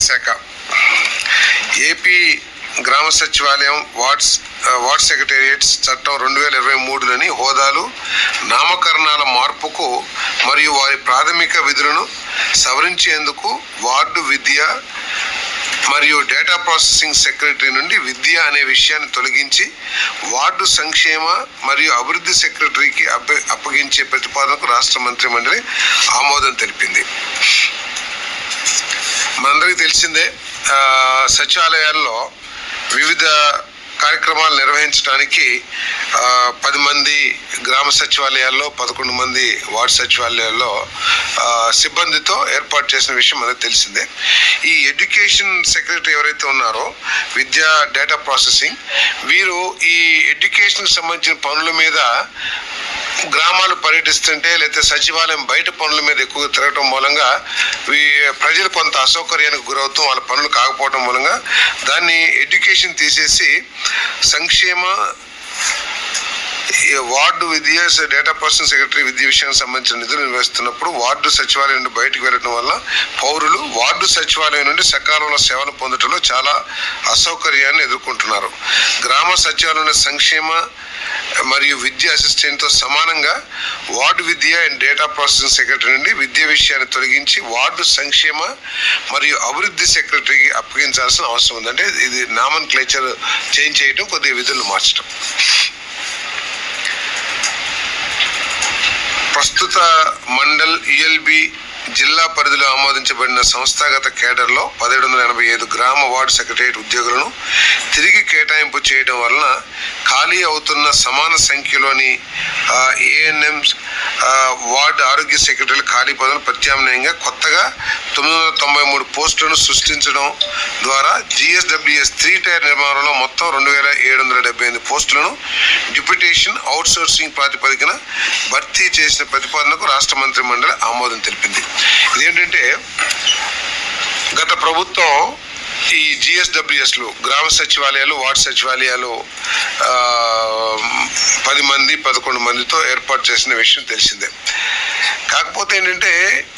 శాఖ ఏపీ గ్రామ సచివాలయం వార్డ్ సెక్రటేరియట్స్ చట్టం 2023లోని హోదాలు నామకరణాల మార్పుకు మరియు వారి ప్రాథమిక విధులను సవరించేందుకు వార్డు విద్య మరియు డేటా ప్రాసెసింగ్ సెక్రటరీ నుండి విద్య అనే విషయాన్ని తొలగించి వార్డు సంక్షేమ మరియు అభివృద్ధి సెక్రటరీకి అప్పగించే ప్రతిపాదనకు రాష్ట్ర మంత్రి మండలి ఆమోదం తెలిపింది. మనందరికీ తెలిసిందే, సచివాలయాల్లో వివిధ కార్యక్రమాలు నిర్వహించడానికి 10 మంది గ్రామ సచివాలయాల్లో 11 మంది వార్డు సచివాలయాల్లో సిబ్బందితో ఏర్పాటు చేసిన విషయం మనకు తెలిసిందే. ఈ ఎడ్యుకేషన్ సెక్రటరీ ఎవరైతే ఉన్నారో విద్యా డేటా ప్రాసెసింగ్, వీరు ఈ ఎడ్యుకేషన్కి సంబంధించిన పనుల మీద గ్రామాలు పర్యటిస్తుంటే లేకపోతే సచివాలయం బయట పనుల మీద ఎక్కువగా తిరగటం మూలంగా ప్రజలు కొంత అసౌకర్యానికి గురవుతూ వాళ్ళ పనులు కాకపోవడం మూలంగా దాన్ని ఎడ్యుకేషన్ తీసేసి సంక్షేమ వార్డు విద్య డేటా ప్రాసెసింగ్ సెక్రటరీ విద్య విషయానికి సంబంధించిన నిధులు నిర్వహిస్తున్నప్పుడు వార్డు సచివాలయం నుండి బయటకు వెళ్ళడం వల్ల పౌరులు వార్డు సచివాలయం నుండి సకాలంలో సేవలు పొందడంలో చాలా అసౌకర్యాన్ని ఎదుర్కొంటున్నారు. గ్రామ సచివాలయం సంక్షేమ మరియు విద్య అసిస్టెంట్తో సమానంగా ward Vidya and data processing secretary నుండి విద్య విషయాన్ని తొలగించి వార్డు సంక్షేమ మరియు అభివృద్ధి సెక్రటరీకి అప్పగించాల్సిన అవసరం ఉంది. అంటే ఇది నామన్క్లేచర్ చేంజ్ చేయడం, కొద్దిగా విధులు మార్చడం. ప్రస్తుత మండల్ యుఎల్బి జిల్లా పరిధిలో ఆమోదించబడిన సంస్థాగత కేడర్లో 1785 గ్రామ వార్డు సెక్రటరియట్ ఉద్యోగులను తిరిగి కేటాయింపు చేయడం వలన ఖాళీ అవుతున్న సమాన సంఖ్యలోని ఏఎన్ఎం వార్డు ఆరోగ్య సెక్రటరీల ఖాళీ పదవులు ప్రత్యామ్నాయంగా కొత్తగా 993 పోస్టులను సృష్టించడం ద్వారా GSWS 3 టైర్ నిర్మాణంలో మొత్తం 2778 పోస్టులను డిప్యూటేషన్ అవుట్సోర్సింగ్ ప్రాతిపదికన భర్తీ చేసిన ప్రతిపాదనకు రాష్ట్ర మంత్రి మండలి ఆమోదం తెలిపింది. ఇదేంటంటే గత ప్రభుత్వం ఈ GSWSలు గ్రామ సచివాలయాలు వార్డు సచివాలయాలు 10 మంది 11 మందితో ఏర్పాటు చేసిన విషయం తెలిసిందే. కాకపోతే ఏంటంటే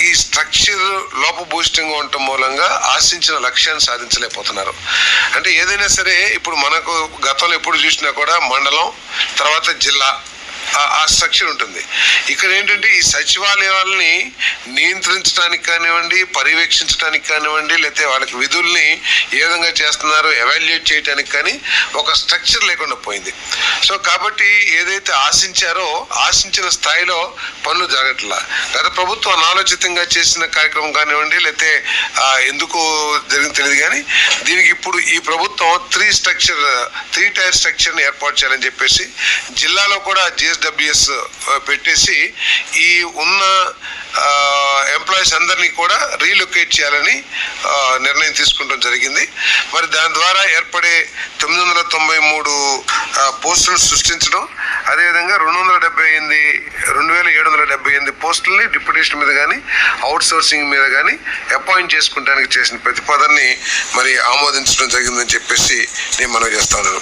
ఈ స్ట్రక్చర్ లోపభూయిష్టంగా ఉండటం మూలంగా ఆశించిన లక్ష్యాన్ని సాధించలేకపోతున్నారు. అంటే ఏదైనా సరే ఇప్పుడు మనకు గతంలో ఎప్పుడు చూసినా కూడా మండలం తర్వాత జిల్లా ఆ స్ట్రక్చర్ ఉంటుంది. ఇక్కడ ఏంటంటే ఈ సచివాలయాలని నియంత్రించడానికి కానివ్వండి, పర్యవేక్షించడానికి కానివ్వండి, లేకపోతే వాళ్ళకి విధుల్ని ఏ విధంగా చేస్తున్నారు ఎవాల్యుయేట్ చేయడానికి కానీ ఒక స్ట్రక్చర్ లేకుండా పోయింది. సో కాబట్టి ఏదైతే ఆశించారో ఆశించిన స్థాయిలో పనులు జరగట్లా. గత ప్రభుత్వం అనాలోచితంగా చేసిన కార్యక్రమం కానివ్వండి, లేకపోతే ఎందుకు జరిగింది తెలియదు కానీ దీనికి ఇప్పుడు ఈ ప్రభుత్వం 3 టైర్ స్ట్రక్చర్ని ఏర్పాటు చేయాలని చెప్పేసి జిల్లాలో కూడా GSWS పెట్టేసి ఈ ఉన్న ఎంప్లాయీస్ అందరినీ కూడా రీలొకేట్ చేయాలని నిర్ణయం తీసుకోవడం జరిగింది. మరి దాని ద్వారా ఏర్పడే 993 పోస్టులను సృష్టించడం, అదేవిధంగా 2778 పోస్టులని డిప్యూటేషన్ మీద కానీ అవుట్సోర్సింగ్ మీద కానీ అపాయింట్ చేసుకోవడానికి చేసిన ప్రతిపాదనని మరి ఆమోదించడం జరిగిందని చెప్పేసి నేను మనవి చేస్తాను.